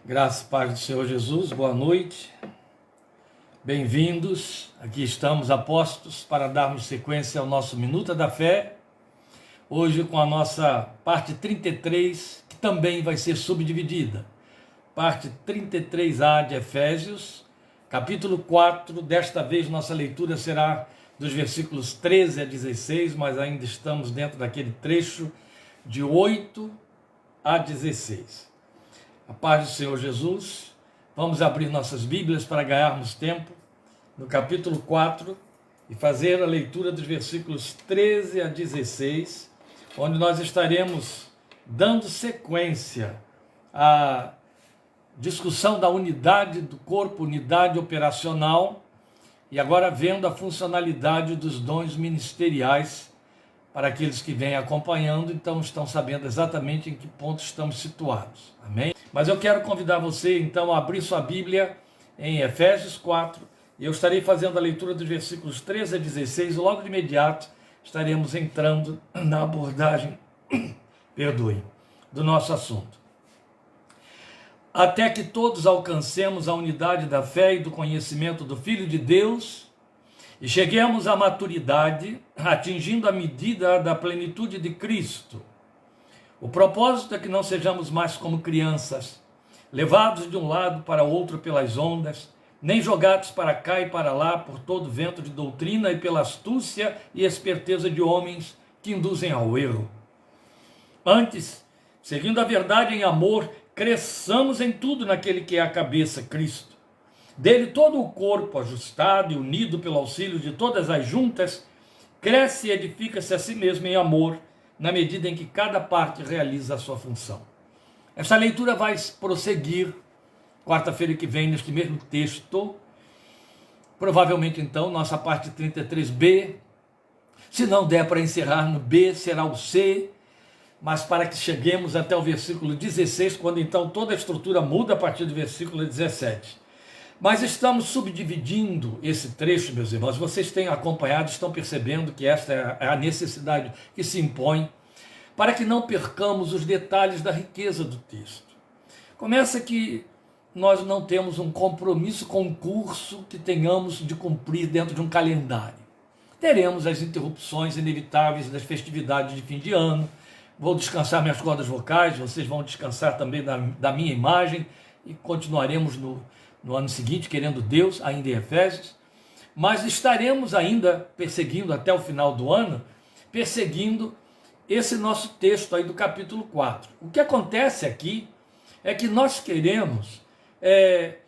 Graças e paz do Senhor Jesus, boa noite, bem-vindos. Aqui estamos apostos para darmos sequência ao nosso Minuta da Fé, hoje com a nossa parte 33, que também vai ser subdividida. Parte 33A de Efésios, capítulo 4, desta vez nossa leitura será dos versículos 13 a 16, mas ainda estamos dentro daquele trecho de 8 a 16. A paz do Senhor Jesus, vamos abrir nossas Bíblias para ganharmos tempo no capítulo 4 e fazer a leitura dos versículos 13 a 16, onde nós estaremos dando sequência à discussão da unidade do corpo, unidade operacional, e agora vendo a funcionalidade dos dons ministeriais para aqueles que vêm acompanhando, então estão sabendo exatamente em que ponto estamos situados. Amém? Mas eu quero convidar você, então, a abrir sua Bíblia em Efésios 4, e eu estarei fazendo a leitura dos versículos 13 a 16, e logo de imediato estaremos entrando na abordagem, do nosso assunto. Até que todos alcancemos a unidade da fé e do conhecimento do Filho de Deus, e cheguemos à maturidade, atingindo a medida da plenitude de Cristo. O propósito é que não sejamos mais como crianças, levados de um lado para outro pelas ondas, nem jogados para cá e para lá por todo vento de doutrina e pela astúcia e esperteza de homens que induzem ao erro. Antes, seguindo a verdade em amor, cresçamos em tudo naquele que é a cabeça, Cristo. Dele todo o corpo, ajustado e unido pelo auxílio de todas as juntas, cresce e edifica-se a si mesmo em amor, na medida em que cada parte realiza a sua função. Essa leitura vai prosseguir quarta-feira que vem neste mesmo texto, provavelmente então nossa parte 33b, se não der para encerrar no B, será o C, mas para que cheguemos até o versículo 16, quando então toda a estrutura muda a partir do versículo 17. Mas estamos subdividindo esse trecho, meus irmãos. Vocês têm acompanhado, estão percebendo que esta é a necessidade que se impõe para que não percamos os detalhes da riqueza do texto. Começa que nós não temos um compromisso com o curso que tenhamos de cumprir dentro de um calendário. Teremos as interrupções inevitáveis das festividades de fim de ano. Vou descansar minhas cordas vocais, vocês vão descansar também da minha imagem e continuaremos no ano seguinte, querendo Deus, ainda em Efésios, mas estaremos ainda perseguindo até o final do ano, perseguindo esse nosso texto aí do capítulo 4. O que acontece aqui é que nós queremos,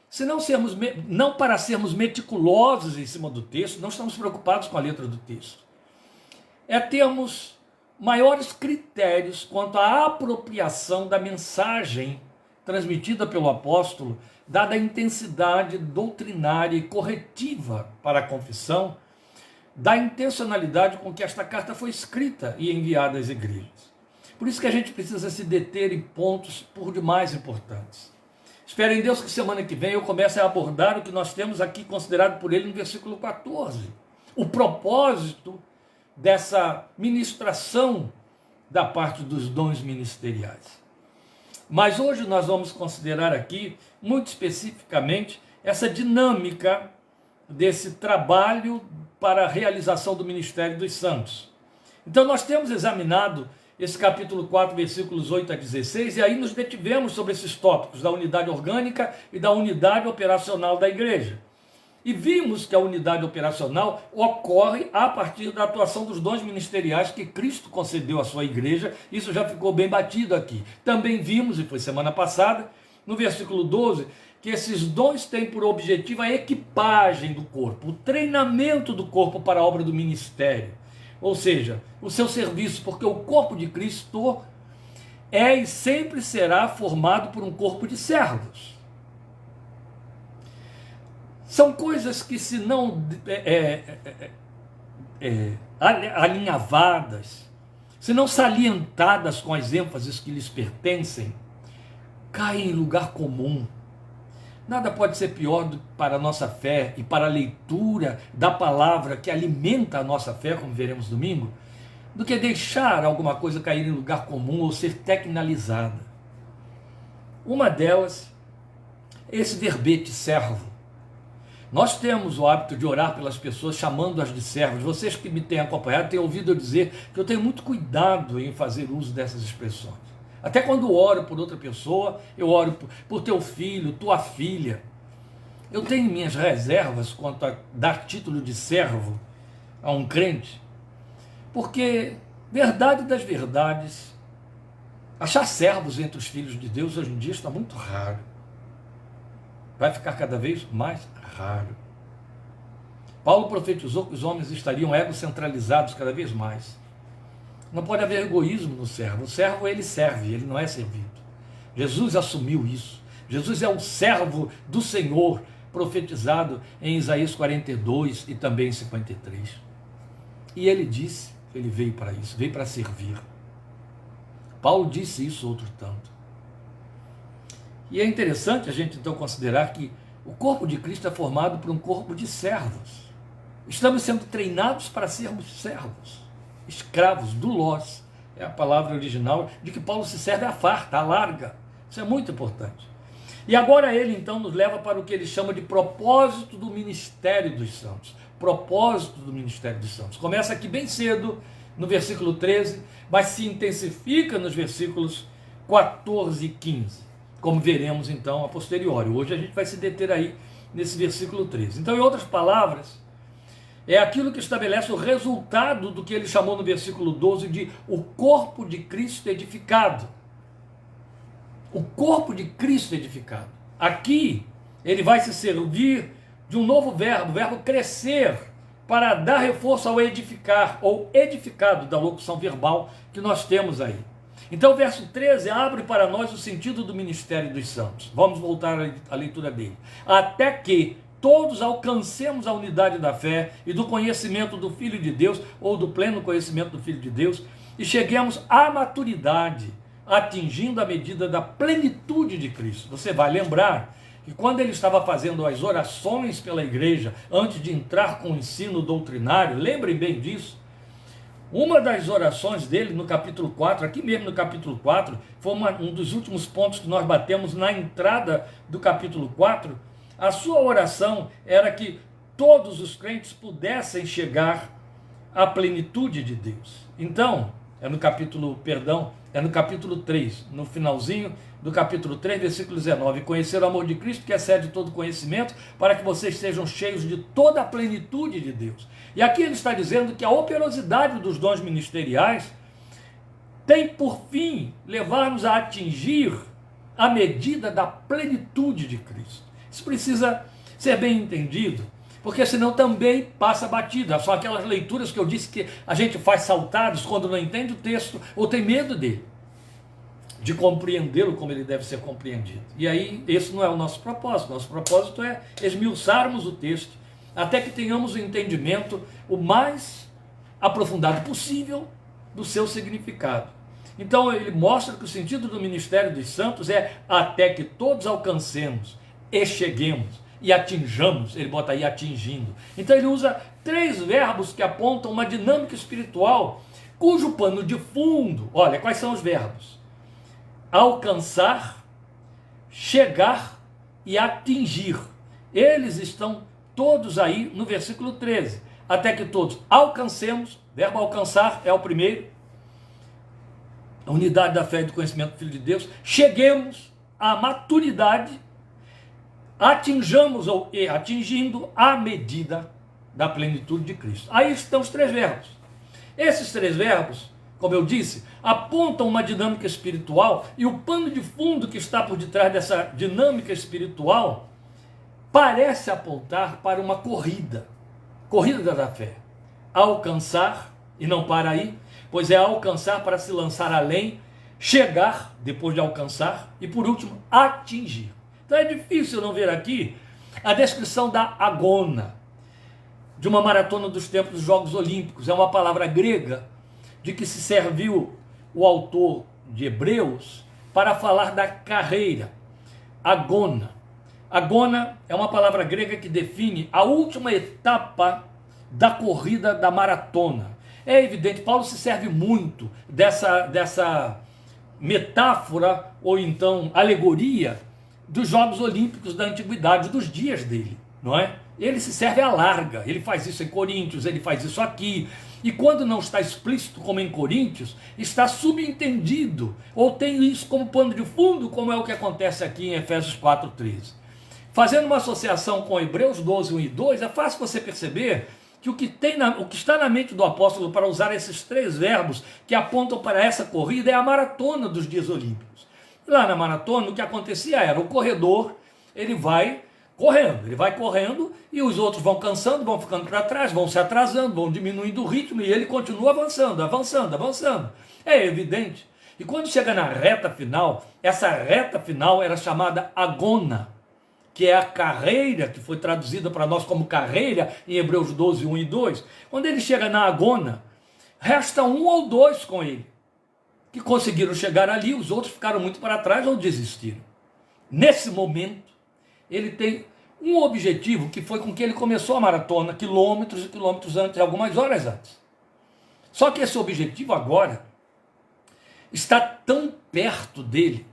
se não para sermos meticulosos em cima do texto, não estamos preocupados com a letra do texto, é termos maiores critérios quanto à apropriação da mensagem transmitida pelo apóstolo, dada a intensidade doutrinária e corretiva para a confissão, da intencionalidade com que esta carta foi escrita e enviada às igrejas. Por isso que a gente precisa se deter em pontos por demais importantes. Espero em Deus que semana que vem eu comece a abordar o que nós temos aqui considerado por ele no versículo 14. O propósito dessa ministração da parte dos dons ministeriais. Mas hoje nós vamos considerar aqui, muito especificamente, essa dinâmica desse trabalho para a realização do ministério dos santos. Então nós temos examinado esse capítulo 4, versículos 8 a 16, e aí nos detivemos sobre esses tópicos da unidade orgânica e da unidade operacional da igreja. E vimos que a unidade operacional ocorre a partir da atuação dos dons ministeriais que Cristo concedeu à sua igreja. Isso já ficou bem batido aqui. Também vimos, e foi semana passada, no versículo 12, que esses dons têm por objetivo a equipagem do corpo, o treinamento do corpo para a obra do ministério. Ou seja, o seu serviço, porque o corpo de Cristo é e sempre será formado por um corpo de servos. São coisas que, se não alinhavadas, se não salientadas com as ênfases que lhes pertencem, caem em lugar comum. Nada pode ser pior para a nossa fé e para a leitura da palavra que alimenta a nossa fé, como veremos domingo, do que deixar alguma coisa cair em lugar comum ou ser tecnalizada. Uma delas esse verbete servo. Nós temos o hábito de orar pelas pessoas, chamando-as de servos. Vocês que me têm acompanhado têm ouvido eu dizer que eu tenho muito cuidado em fazer uso dessas expressões. Até quando oro por outra pessoa, eu oro por teu filho, tua filha. Eu tenho minhas reservas quanto a dar título de servo a um crente, porque, verdade das verdades, achar servos entre os filhos de Deus hoje em dia está muito raro. Vai ficar cada vez mais raro. Paulo profetizou que os homens estariam egocentralizados cada vez mais. Não pode haver egoísmo no servo. O servo, ele serve, ele não é servido. Jesus assumiu isso. Jesus é o servo do Senhor, profetizado em Isaías 42 e também em 53. E ele disse que ele veio para isso, veio para servir. Paulo disse isso outro tanto. E é interessante a gente então considerar que o corpo de Cristo é formado por um corpo de servos. Estamos sendo treinados para sermos servos, escravos, doulos, é a palavra original de que Paulo se serve à farta, à larga. Isso é muito importante. E agora ele então nos leva para o que ele chama de propósito do ministério dos santos. Propósito do ministério dos santos. Começa aqui bem cedo, no versículo 13, mas se intensifica nos versículos 14 e 15. Como veremos então a posteriori. Hoje a gente vai se deter aí nesse versículo 13. Então, em outras palavras, é aquilo que estabelece o resultado do que ele chamou no versículo 12 de o corpo de Cristo edificado. O corpo de Cristo edificado. Aqui, ele vai se servir de um novo verbo, o verbo crescer, para dar reforço ao edificar, ou edificado, da locução verbal que nós temos aí. Então o verso 13 abre para nós o sentido do ministério dos santos. Vamos voltar à leitura dele. Até que todos alcancemos a unidade da fé e do conhecimento do Filho de Deus, ou do pleno conhecimento do Filho de Deus, e cheguemos à maturidade, atingindo a medida da plenitude de Cristo. Você vai lembrar que quando ele estava fazendo as orações pela igreja, antes de entrar com o ensino doutrinário, lembrem bem disso, uma das orações dele no capítulo 4, aqui mesmo no capítulo 4, foi um dos últimos pontos que nós batemos na entrada do capítulo 4, a sua oração era que todos os crentes pudessem chegar à plenitude de Deus. Então, é no capítulo 3, no finalzinho do capítulo 3, versículo 19, conhecer o amor de Cristo que excede todo conhecimento, para que vocês sejam cheios de toda a plenitude de Deus. E aqui ele está dizendo que a operosidade dos dons ministeriais tem por fim levar-nos a atingir a medida da plenitude de Cristo. Isso precisa ser bem entendido, porque senão também passa batida. São aquelas leituras que eu disse que a gente faz saltados quando não entende o texto ou tem medo dele, de compreendê-lo como ele deve ser compreendido. E aí, esse não é o nosso propósito. Nosso propósito é esmiuçarmos o texto, até que tenhamos o entendimento o mais aprofundado possível do seu significado. Então, ele mostra que o sentido do ministério dos santos é até que todos alcancemos e cheguemos e atinjamos, ele bota aí atingindo. Então ele usa 3 verbos que apontam uma dinâmica espiritual, cujo pano de fundo, olha, quais são os verbos? Alcançar, chegar e atingir. Eles estão todos aí no versículo 13. Até que todos alcancemos, verbo alcançar é o primeiro, a unidade da fé e do conhecimento do Filho de Deus, cheguemos à maturidade, atinjamos ou atingindo a medida da plenitude de Cristo. Aí estão os 3 verbos. Esses 3 verbos, como eu disse, apontam uma dinâmica espiritual, e o pano de fundo que está por detrás dessa dinâmica espiritual parece apontar para uma corrida da fé. Alcançar, e não para aí, pois é alcançar para se lançar além, chegar depois de alcançar e, por último, atingir. Então é difícil não ver aqui a descrição da agona, de uma maratona dos tempos dos Jogos Olímpicos. É uma palavra grega de que se serviu o autor de Hebreus para falar da carreira. Agona. Agona é uma palavra grega que define a última etapa da corrida da maratona. É evidente, Paulo se serve muito dessa metáfora ou então alegoria dos Jogos Olímpicos da Antiguidade, dos dias dele, não é? Ele se serve à larga, ele faz isso em Coríntios, ele faz isso aqui, e quando não está explícito como em Coríntios, está subentendido, ou tem isso como pano de fundo, como é o que acontece aqui em Efésios 4:13. Fazendo uma associação com Hebreus 12:1 e 2, é fácil você perceber que o que está na mente do apóstolo para usar esses três verbos que apontam para essa corrida é a maratona dos dias olímpicos. Lá na maratona, o que acontecia era o corredor, ele vai correndo e os outros vão cansando, vão ficando para trás, vão se atrasando, vão diminuindo o ritmo e ele continua avançando. É evidente. E quando chega na reta final, essa reta final era chamada agona, que é a carreira, que foi traduzida para nós como carreira em Hebreus 12:1 e 2. Quando ele chega na agona, resta um ou dois com ele, que conseguiram chegar ali, os outros ficaram muito para trás ou desistiram. Nesse momento, ele tem um objetivo que foi com que ele começou a maratona, quilômetros e quilômetros antes, algumas horas antes. Só que esse objetivo agora está tão perto dele,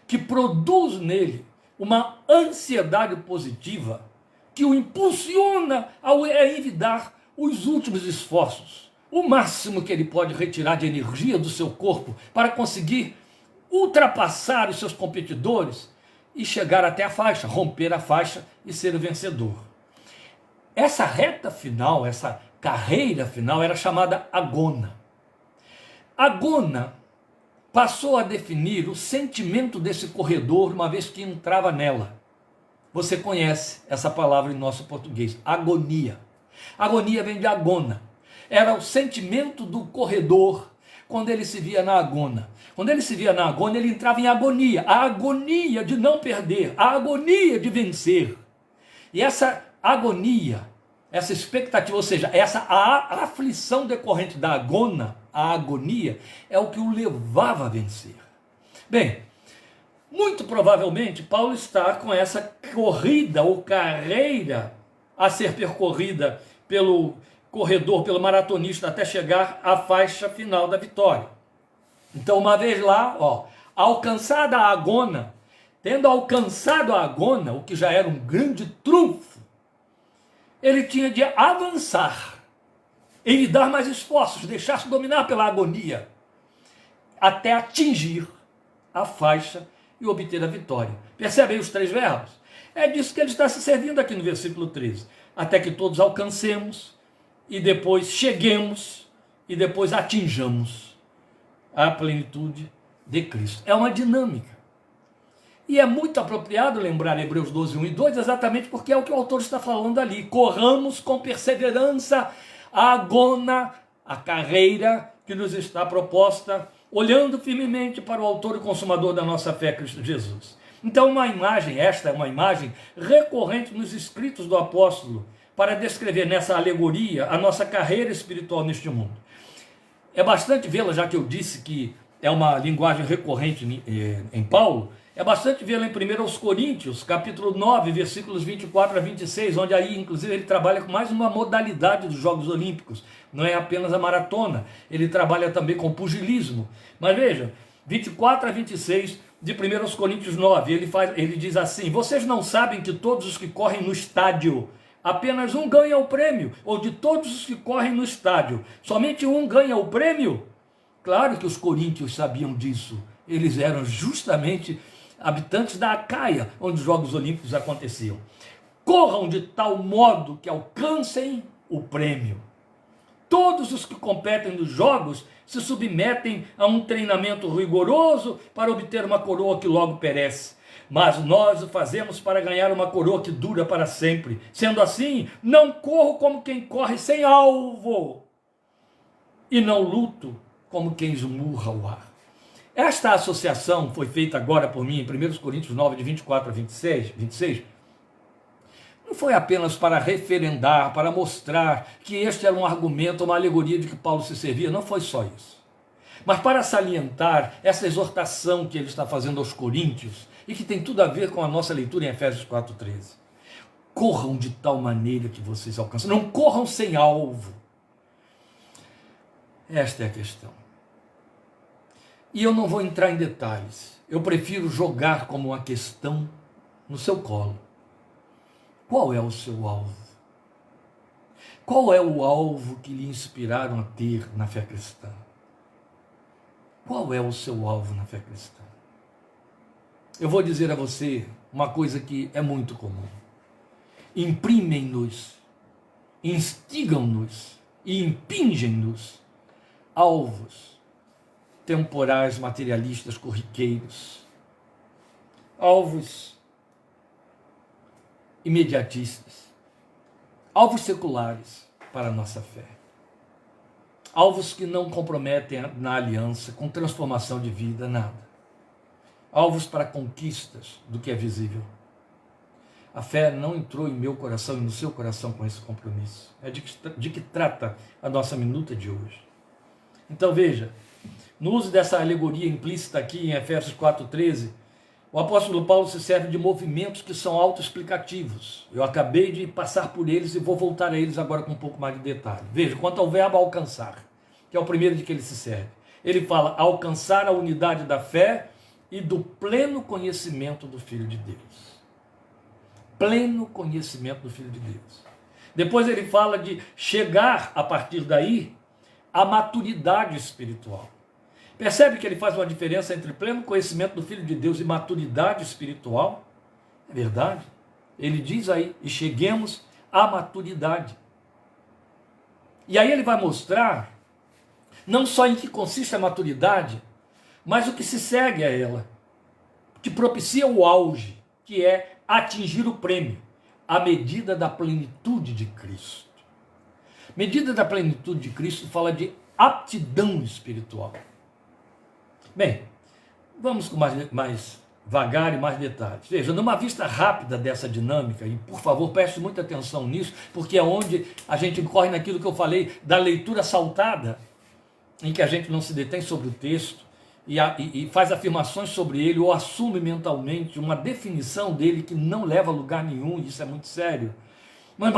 que produz nele uma ansiedade positiva, que o impulsiona a envidar os últimos esforços, o máximo que ele pode retirar de energia do seu corpo para conseguir ultrapassar os seus competidores e chegar até a faixa, romper a faixa e ser o vencedor. Essa reta final, essa carreira final era chamada agona. Agona passou a definir o sentimento desse corredor uma vez que entrava nela. Você conhece essa palavra em nosso português, agonia. Agonia vem de agona. Era o sentimento do corredor quando ele se via na agona. Quando ele se via na agona, ele entrava em agonia. A agonia de não perder, a agonia de vencer. E essa agonia, essa expectativa, ou seja, essa aflição decorrente da agona, a agonia, é o que o levava a vencer. Bem, muito provavelmente Paulo está com essa corrida ou carreira a ser percorrida pelo corredor, pelo maratonista, até chegar à faixa final da vitória. Então, uma vez lá, alcançada a agona, tendo alcançado a agona, o que já era um grande trunfo, ele tinha de avançar, e dar mais esforços, deixar-se dominar pela agonia, até atingir a faixa e obter a vitória. Percebem os três verbos? É disso que ele está se servindo aqui no versículo 13. Até que todos alcancemos, e depois cheguemos, e depois atinjamos a plenitude de Cristo. É uma dinâmica. E é muito apropriado lembrar Hebreus 12:1 e 2, exatamente porque é o que o autor está falando ali. Corramos com perseverança a agona, a carreira que nos está proposta, olhando firmemente para o autor e consumador da nossa fé, Cristo Jesus. Então, esta é uma imagem recorrente nos escritos do apóstolo, para descrever nessa alegoria a nossa carreira espiritual neste mundo. É bastante vê-la, já que eu disse que é uma linguagem recorrente em Paulo, é bastante vê-la em 1 Coríntios, capítulo 9, versículos 24 a 26, onde aí, inclusive, ele trabalha com mais uma modalidade dos Jogos Olímpicos, não é apenas a maratona, ele trabalha também com pugilismo. Mas veja, 24 a 26 de 1 Coríntios 9, ele diz assim: vocês não sabem que todos os que correm no estádio, apenas um ganha o prêmio, ou de todos os que correm no estádio, somente um ganha o prêmio? Claro que os coríntios sabiam disso, eles eram justamente habitantes da Acaia, onde os Jogos Olímpicos aconteciam. Corram de tal modo que alcancem o prêmio. Todos os que competem nos Jogos se submetem a um treinamento rigoroso para obter uma coroa que logo perece. Mas nós o fazemos para ganhar uma coroa que dura para sempre. Sendo assim, não corro como quem corre sem alvo, e não luto como quem esmurra o ar. Esta associação foi feita agora por mim em 1 Coríntios 9, de 24 a 26, não foi apenas para referendar, para mostrar que este era um argumento, uma alegoria de que Paulo se servia, não foi só isso. Mas para salientar essa exortação que ele está fazendo aos coríntios, e que tem tudo a ver com a nossa leitura em Efésios 4:13. Corram de tal maneira que vocês alcancem, não corram sem alvo. Esta é a questão. E eu não vou entrar em detalhes, eu prefiro jogar como uma questão no seu colo. Qual é o seu alvo? Qual é o alvo que lhe inspiraram a ter na fé cristã? Qual é o seu alvo na fé cristã? Eu vou dizer a você uma coisa que é muito comum. Imprimem-nos, instigam-nos e impingem-nos alvos temporais, materialistas, corriqueiros, alvos imediatistas, alvos seculares para a nossa fé, alvos que não comprometem na aliança com transformação de vida, nada, alvos para conquistas do que é visível. A fé não entrou em meu coração e no seu coração com esse compromisso. É de que trata a nossa minuta de hoje. Então veja, no uso dessa alegoria implícita aqui em Efésios 4,13, o apóstolo Paulo se serve de movimentos que são autoexplicativos. Eu acabei de passar por eles e vou voltar a eles agora com um pouco mais de detalhe. Veja, quanto ao verbo alcançar, que é o primeiro de que ele se serve. Ele fala alcançar a unidade da fé e do pleno conhecimento do Filho de Deus. Pleno conhecimento do Filho de Deus. Depois ele fala de chegar, a partir daí, à maturidade espiritual. Percebe que ele faz uma diferença entre pleno conhecimento do Filho de Deus e maturidade espiritual? É verdade. Ele diz aí, e cheguemos à maturidade. E aí ele vai mostrar, não só em que consiste a maturidade, mas o que se segue a ela, que propicia o auge, que é atingir o prêmio, a medida da plenitude de Cristo. Medida da plenitude de Cristo fala de aptidão espiritual. Bem, vamos com mais vagar e mais detalhes. Veja, numa vista rápida dessa dinâmica, e por favor preste muita atenção nisso, porque é onde a gente incorre naquilo que eu falei da leitura saltada, em que a gente não se detém sobre o texto e faz afirmações sobre ele, ou assume mentalmente uma definição dele que não leva a lugar nenhum, e isso é muito sério. Mas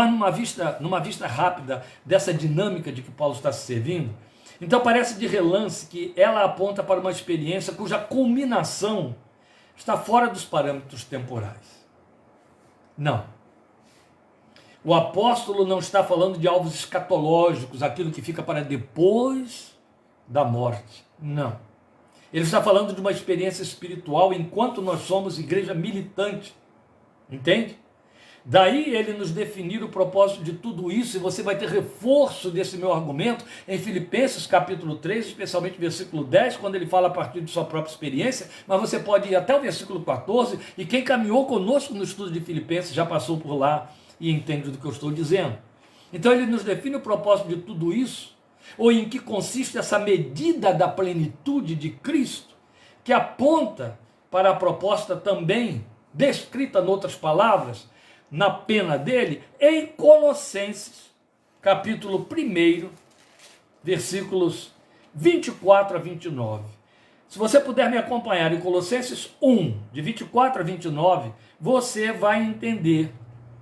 numa vista rápida dessa dinâmica de que Paulo está se servindo, então parece de relance que ela aponta para uma experiência cuja culminação está fora dos parâmetros temporais. Não. O apóstolo não está falando de alvos escatológicos, aquilo que fica para depois da morte. Não. Ele está falando de uma experiência espiritual enquanto nós somos igreja militante. Entende? Daí ele nos definir o propósito de tudo isso, e você vai ter reforço desse meu argumento em Filipenses capítulo 3, especialmente versículo 10, quando ele fala a partir de sua própria experiência, mas você pode ir até o versículo 14, e quem caminhou conosco no estudo de Filipenses já passou por lá e entende do que eu estou dizendo. Então ele nos define o propósito de tudo isso, ou em que consiste essa medida da plenitude de Cristo, que aponta para a proposta também, descrita em outras palavras, na pena dele, em Colossenses, capítulo 1, versículos 24 a 29. Se você puder me acompanhar em Colossenses 1, de 24 a 29, você vai entender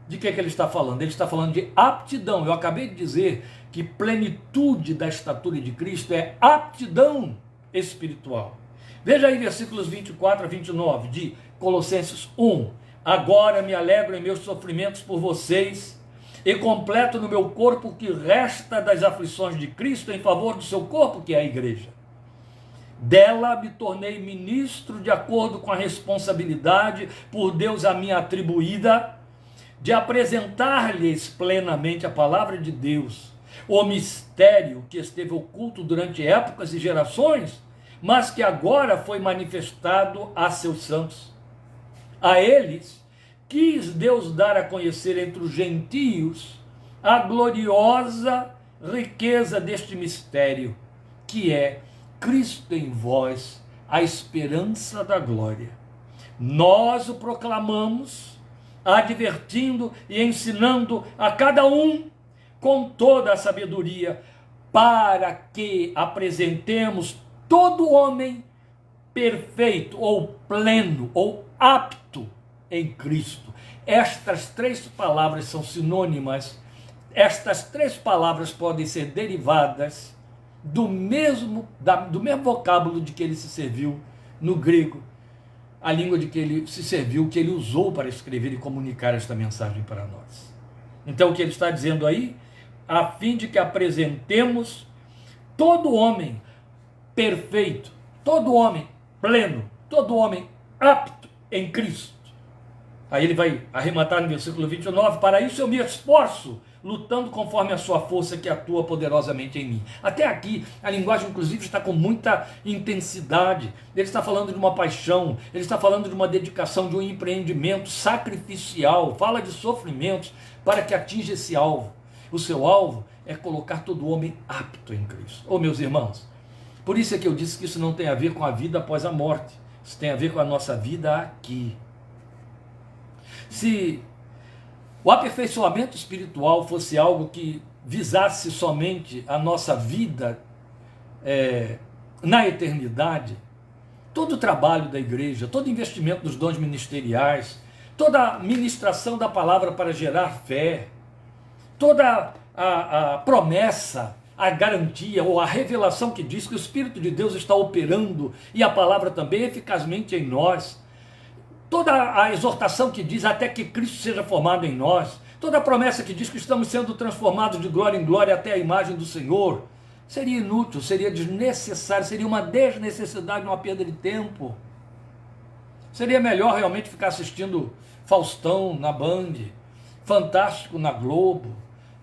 de que ele está falando. Ele está falando de aptidão. Eu acabei de dizer que plenitude da estatura de Cristo é aptidão espiritual. Veja aí versículos 24 a 29 de Colossenses 1. Agora me alegro em meus sofrimentos por vocês e completo no meu corpo o que resta das aflições de Cristo em favor do seu corpo, que é a igreja. Dela me tornei ministro de acordo com a responsabilidade por Deus a mim atribuída de apresentar-lhes plenamente a palavra de Deus, o mistério que esteve oculto durante épocas e gerações, mas que agora foi manifestado a seus santos. A eles quis Deus dar a conhecer entre os gentios a gloriosa riqueza deste mistério, que é Cristo em vós, a esperança da glória. Nós o proclamamos, advertindo e ensinando a cada um com toda a sabedoria, para que apresentemos todo homem perfeito, ou pleno, ou apto em Cristo. Estas três palavras são sinônimas. Estas três palavras podem ser derivadas do mesmo vocábulo de que ele se serviu no grego, a língua de que ele se serviu, que ele usou para escrever e comunicar esta mensagem para nós. Então o que ele está dizendo aí? A fim de que apresentemos todo homem perfeito, todo homem pleno, todo homem apto em Cristo. Aí ele vai arrematar no versículo 29, para isso eu me esforço, lutando conforme a sua força que atua poderosamente em mim. Até aqui, a linguagem inclusive está com muita intensidade. Ele está falando de uma paixão, ele está falando de uma dedicação, de um empreendimento sacrificial, fala de sofrimentos para que atinja esse alvo. O seu alvo é colocar todo homem apto em Cristo. Oh, meus irmãos, por isso é que eu disse que isso não tem a ver com a vida após a morte, isso tem a ver com a nossa vida aqui. Se o aperfeiçoamento espiritual fosse algo que visasse somente a nossa vida na eternidade, todo o trabalho da igreja, todo investimento dos dons ministeriais, toda a ministração da palavra para gerar fé, toda a promessa, a garantia ou a revelação que diz que o Espírito de Deus está operando e a palavra também eficazmente em nós, toda a exortação que diz até que Cristo seja formado em nós, toda a promessa que diz que estamos sendo transformados de glória em glória até a imagem do Senhor, seria inútil, seria desnecessário, seria uma desnecessidade, uma perda de tempo. Seria melhor realmente ficar assistindo Faustão na Band, Fantástico na Globo,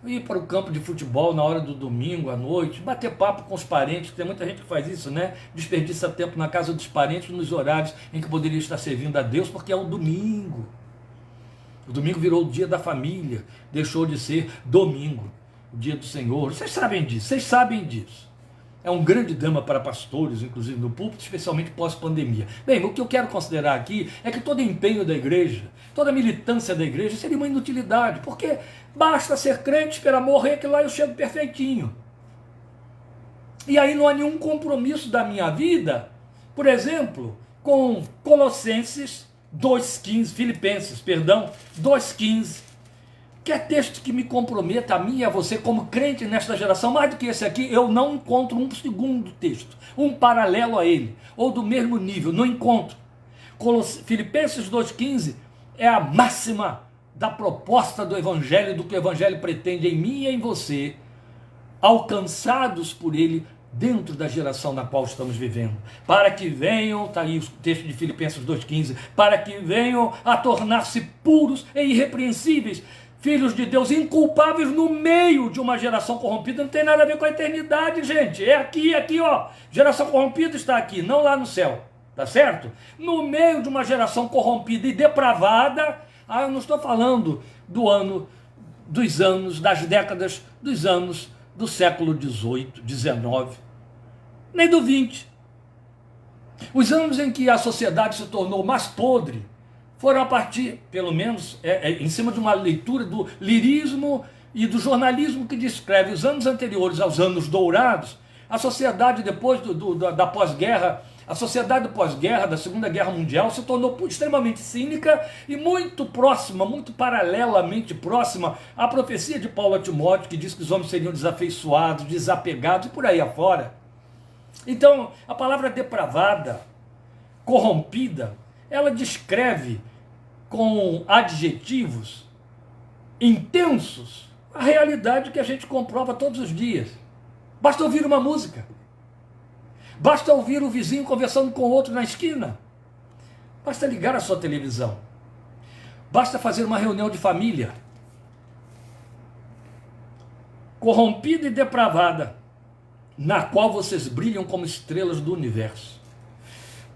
ir para o campo de futebol na hora do domingo à noite, bater papo com os parentes, tem muita gente que faz isso, né? Desperdiça tempo na casa dos parentes nos horários em que poderia estar servindo a Deus, porque é o domingo. O domingo virou o dia da família, deixou de ser domingo, o dia do Senhor. Vocês sabem disso. É um grande drama para pastores, inclusive no púlpito, especialmente pós-pandemia. Bem, o que eu quero considerar aqui é que todo empenho da igreja, toda militância da igreja seria uma inutilidade, porque basta ser crente, esperar morrer, que lá eu chego perfeitinho. E aí não há nenhum compromisso da minha vida, por exemplo, com Colossenses 2,15, Filipenses, 2,15, que é texto que me comprometa a mim e a você como crente nesta geração. Mais do que esse aqui, eu não encontro um segundo texto, um paralelo a ele, ou do mesmo nível, não encontro. Filipenses 2,15 é a máxima da proposta do Evangelho, do que o Evangelho pretende em mim e em você, alcançados por ele dentro da geração na qual estamos vivendo. Para que venham, está aí o texto de Filipenses 2,15, para que venham a tornar-se puros e irrepreensíveis, filhos de Deus, inculpáveis no meio de uma geração corrompida. Não tem nada a ver com a eternidade, gente. É aqui, ó. Geração corrompida está aqui, não lá no céu. Tá certo? No meio de uma geração corrompida e depravada. Eu não estou falando das décadas, dos anos do século XVIII, XIX, nem do XX. Os anos em que a sociedade se tornou mais podre foram a partir, pelo menos, em cima de uma leitura do lirismo e do jornalismo que descreve os anos anteriores aos anos dourados. A sociedade depois da pós-guerra, a sociedade pós-guerra, da Segunda Guerra Mundial, se tornou extremamente cínica e muito próxima, muito paralelamente próxima à profecia de Paulo a Timóteo, que diz que os homens seriam desafeiçoados, desapegados e por aí afora. Então, a palavra depravada, corrompida, ela descreve com adjetivos intensos a realidade que a gente comprova todos os dias. Basta ouvir uma música. Basta ouvir o vizinho conversando com o outro na esquina. Basta ligar a sua televisão. Basta fazer uma reunião de família. Corrompida e depravada, na qual vocês brilham como estrelas do universo.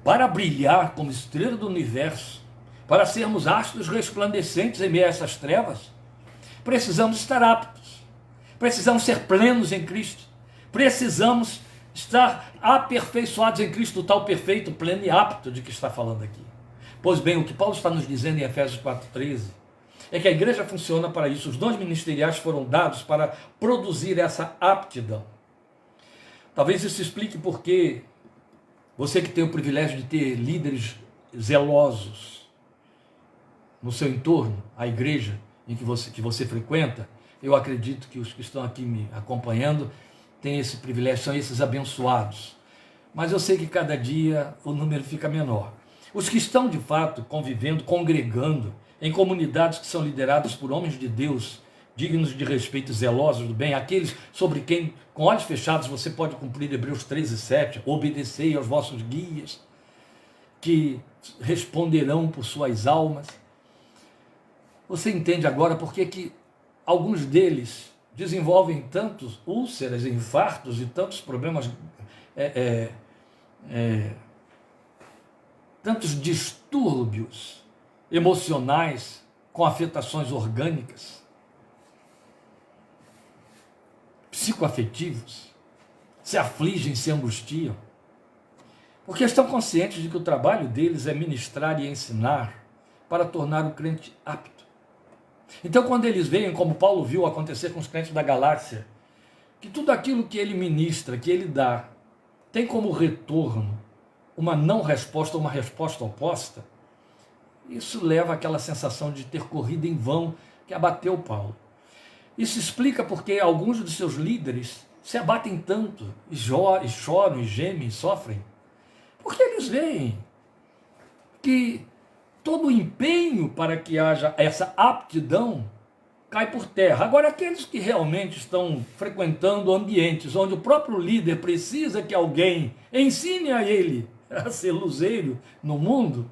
Para brilhar como estrela do universo, para sermos astros resplandecentes em meio a essas trevas, precisamos estar aptos, precisamos ser plenos em Cristo, precisamos estar aperfeiçoados em Cristo, o tal perfeito, pleno e apto de que está falando aqui. Pois bem, o que Paulo está nos dizendo em Efésios 4,13 é que a igreja funciona para isso. Os dons ministeriais foram dados para produzir essa aptidão. Talvez isso explique por que você que tem o privilégio de ter líderes zelosos no seu entorno, a igreja em que você frequenta, eu acredito que os que estão aqui me acompanhando têm esse privilégio, são esses abençoados. Mas eu sei que cada dia o número fica menor. Os que estão de fato convivendo, congregando em comunidades que são lideradas por homens de Deus, dignos de respeito e zelosos do bem, aqueles sobre quem, com olhos fechados, você pode cumprir Hebreus 13:7, obedecei aos vossos guias, que responderão por suas almas. Você entende agora por que alguns deles desenvolvem tantos úlceras, infartos e tantos problemas, tantos distúrbios emocionais com afetações orgânicas, psicoafetivos, se afligem, se angustiam, porque estão conscientes de que o trabalho deles é ministrar e ensinar para tornar o crente apto. Então, quando eles veem, como Paulo viu acontecer com os crentes da Galácia, que tudo aquilo que ele ministra, que ele dá, tem como retorno uma não resposta, uma resposta oposta, isso leva àquela sensação de ter corrido em vão que abateu Paulo. Isso explica porque alguns dos seus líderes se abatem tanto, e choram, e gemem, e sofrem, porque eles veem que todo o empenho para que haja essa aptidão cai por terra. Agora, aqueles que realmente estão frequentando ambientes onde o próprio líder precisa que alguém ensine a ele a ser luzeiro no mundo,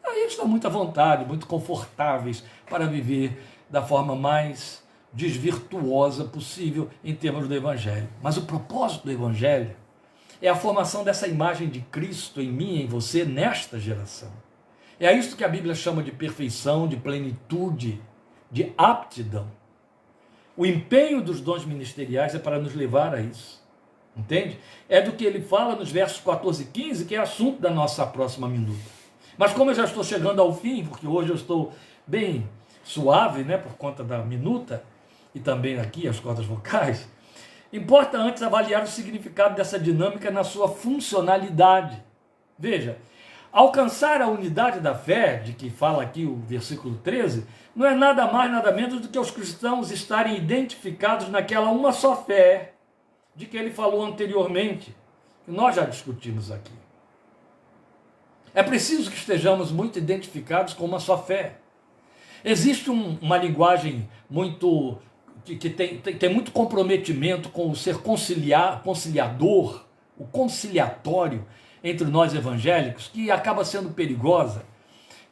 aí estão muito à vontade, muito confortáveis para viver da forma mais desvirtuosa possível em termos do Evangelho. Mas o propósito do Evangelho é a formação dessa imagem de Cristo em mim e em você nesta geração. É isso que a Bíblia chama de perfeição, de plenitude, de aptidão. O empenho dos dons ministeriais é para nos levar a isso. Entende? É do que ele fala nos versos 14 e 15, que é assunto da nossa próxima minuta. Mas como eu já estou chegando ao fim, porque hoje eu estou bem suave, né, por conta da minuta, e também aqui as cordas vocais, importa antes avaliar o significado dessa dinâmica na sua funcionalidade. Veja, alcançar a unidade da fé, de que fala aqui o versículo 13, não é nada mais, nada menos do que os cristãos estarem identificados naquela uma só fé, de que ele falou anteriormente, que nós já discutimos aqui. É preciso que estejamos muito identificados com uma só fé. Existe uma linguagem muito que tem muito comprometimento com o ser conciliador, o conciliatório entre nós evangélicos, que acaba sendo perigosa,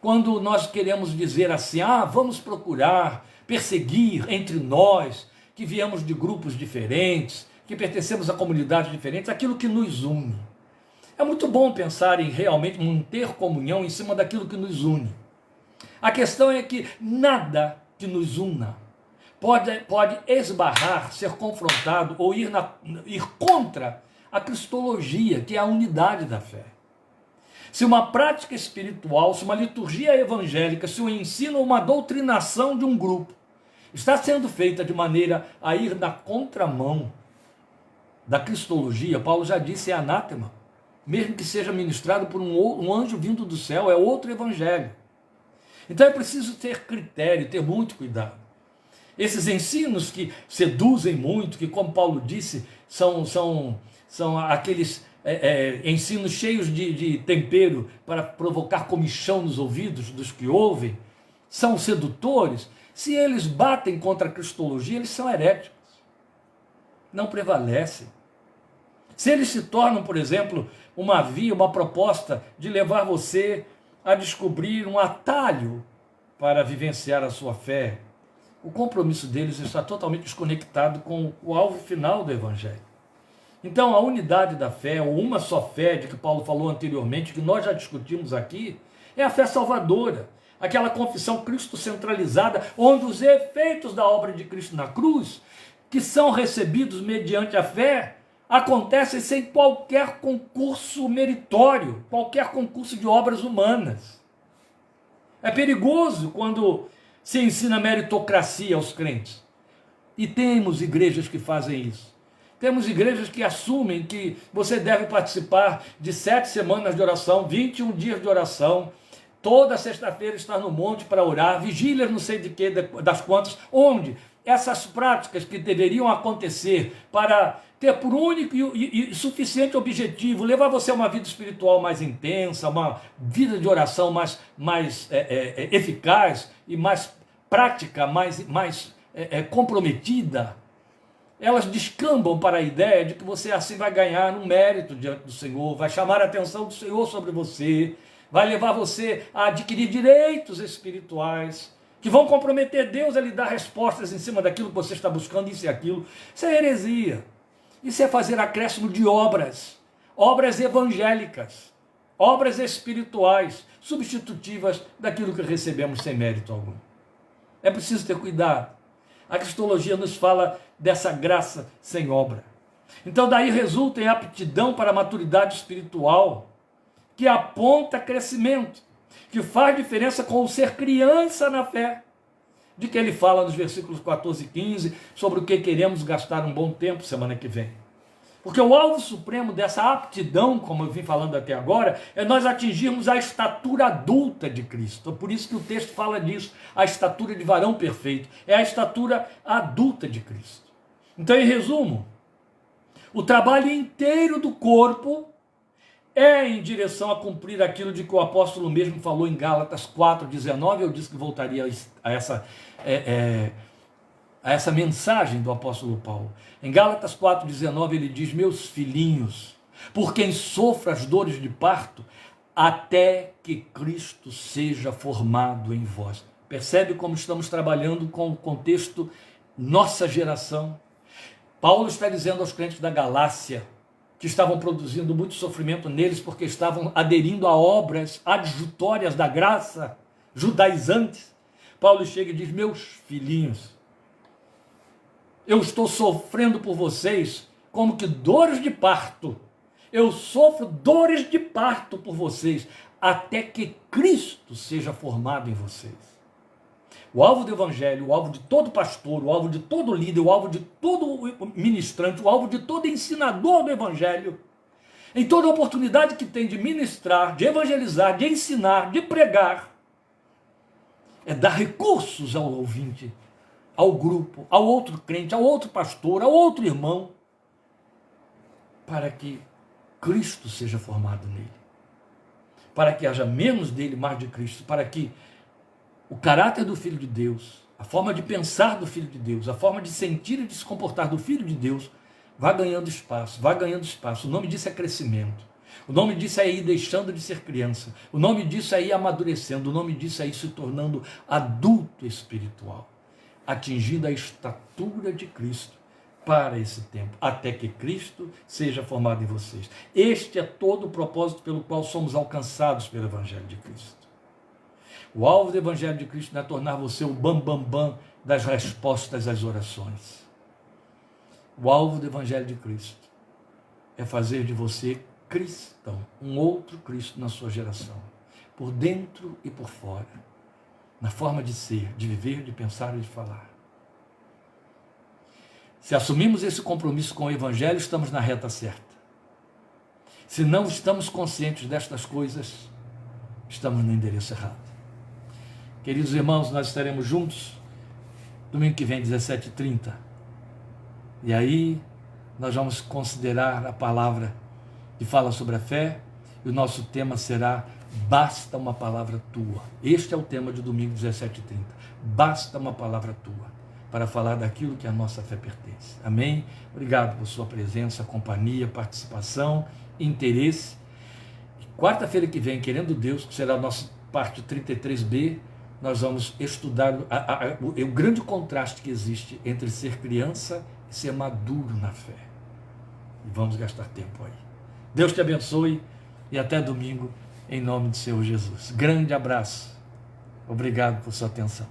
quando nós queremos dizer assim, vamos procurar perseguir entre nós, que viemos de grupos diferentes, que pertencemos a comunidades diferentes, aquilo que nos une. É muito bom pensar em realmente manter comunhão em cima daquilo que nos une. A questão é que nada que nos una pode esbarrar, ser confrontado ou ir contra a cristologia, que é a unidade da fé. Se uma prática espiritual, se uma liturgia evangélica, se um ensino ou uma doutrinação de um grupo está sendo feita de maneira a ir na contramão da cristologia, Paulo já disse, é anátema, mesmo que seja ministrado por um anjo vindo do céu, é outro evangelho. Então é preciso ter critério, ter muito cuidado. Esses ensinos que seduzem muito, que como Paulo disse, são aqueles ensinos cheios de tempero para provocar comichão nos ouvidos dos que ouvem, são sedutores. Se eles batem contra a cristologia, eles são heréticos, não prevalecem. Se eles se tornam, por exemplo, uma via, uma proposta de levar você a descobrir um atalho para vivenciar a sua fé, o compromisso deles está totalmente desconectado com o alvo final do Evangelho. Então, a unidade da fé, ou uma só fé, de que Paulo falou anteriormente, que nós já discutimos aqui, é a fé salvadora, aquela confissão cristo-centralizada, onde os efeitos da obra de Cristo na cruz, que são recebidos mediante a fé, acontecem sem qualquer concurso meritório, qualquer concurso de obras humanas. É perigoso quando se ensina meritocracia aos crentes. E temos igrejas que fazem isso. Temos igrejas que assumem que você deve participar de 7 semanas de oração, 21 dias de oração, toda sexta-feira estar no monte para orar, vigílias não sei de que, das quantas, onde essas práticas que deveriam acontecer para ter por único e suficiente objetivo levar você a uma vida espiritual mais intensa, uma vida de oração mais eficaz e mais prática, mais comprometida, elas descambam para a ideia de que você assim vai ganhar um mérito diante do Senhor, vai chamar a atenção do Senhor sobre você, vai levar você a adquirir direitos espirituais, que vão comprometer Deus a lhe dar respostas em cima daquilo que você está buscando, isso e aquilo. Isso é heresia. Isso é fazer acréscimo de obras evangélicas, obras espirituais, substitutivas daquilo que recebemos sem mérito algum. É preciso ter cuidado. A cristologia nos fala dessa graça sem obra. Então daí resulta em aptidão para a maturidade espiritual, que aponta crescimento, que faz diferença com o ser criança na fé, de que ele fala nos versículos 14 e 15, sobre o que queremos gastar um bom tempo semana que vem. Porque o alvo supremo dessa aptidão, como eu vim falando até agora, é nós atingirmos a estatura adulta de Cristo. Por isso que o texto fala disso, a estatura de varão perfeito. É a estatura adulta de Cristo. Então, em resumo, o trabalho inteiro do corpo é em direção a cumprir aquilo de que o apóstolo mesmo falou em Gálatas 4,19. Eu disse que voltaria a essa mensagem do apóstolo Paulo. Em Gálatas 4,19 ele diz: meus filhinhos, por quem sofra as dores de parto, até que Cristo seja formado em vós. Percebe como estamos trabalhando com o contexto nossa geração? Paulo está dizendo aos crentes da Galácia, que estavam produzindo muito sofrimento neles, porque estavam aderindo a obras adjutórias da graça, judaizantes. Paulo chega e diz: meus filhinhos, eu estou sofrendo por vocês como que dores de parto. Eu sofro dores de parto por vocês, até que Cristo seja formado em vocês. O alvo do evangelho, o alvo de todo pastor, o alvo de todo líder, o alvo de todo ministrante, o alvo de todo ensinador do evangelho, em toda oportunidade que tem de ministrar, de evangelizar, de ensinar, de pregar, é dar recursos ao ouvinte, ao grupo, ao outro crente, ao outro pastor, ao outro irmão, para que Cristo seja formado nele, para que haja menos dele, mais de Cristo, para que o caráter do Filho de Deus, a forma de pensar do Filho de Deus, a forma de sentir e de se comportar do Filho de Deus, vá ganhando espaço, vá ganhando espaço. O nome disso é crescimento. O nome disso é ir deixando de ser criança. O nome disso é ir amadurecendo. O nome disso é ir se tornando adulto espiritual, atingindo a estatura de Cristo para esse tempo, até que Cristo seja formado em vocês. Este é todo o propósito pelo qual somos alcançados pelo Evangelho de Cristo. O alvo do Evangelho de Cristo não é tornar você o bam das respostas às orações. O alvo do Evangelho de Cristo é fazer de você cristão, um outro Cristo na sua geração, por dentro e por fora, na forma de ser, de viver, de pensar e de falar. Se assumimos esse compromisso com o Evangelho, estamos na reta certa. Se não estamos conscientes destas coisas, estamos no endereço errado. Queridos irmãos, nós estaremos juntos domingo que vem, 17h30. E aí nós vamos considerar a palavra que fala sobre a fé, e o nosso tema será: basta uma palavra tua. Este é o tema de domingo, 17h30. Basta uma palavra tua, para falar daquilo que a nossa fé pertence. Amém? Obrigado por sua presença, companhia, participação, interesse. Quarta-feira que vem, querendo Deus, que será a nossa parte 33B, nós vamos estudar o grande contraste que existe entre ser criança e ser maduro na fé. E vamos gastar tempo aí. Deus te abençoe e até domingo, em nome do Senhor Jesus. Grande abraço. Obrigado por sua atenção.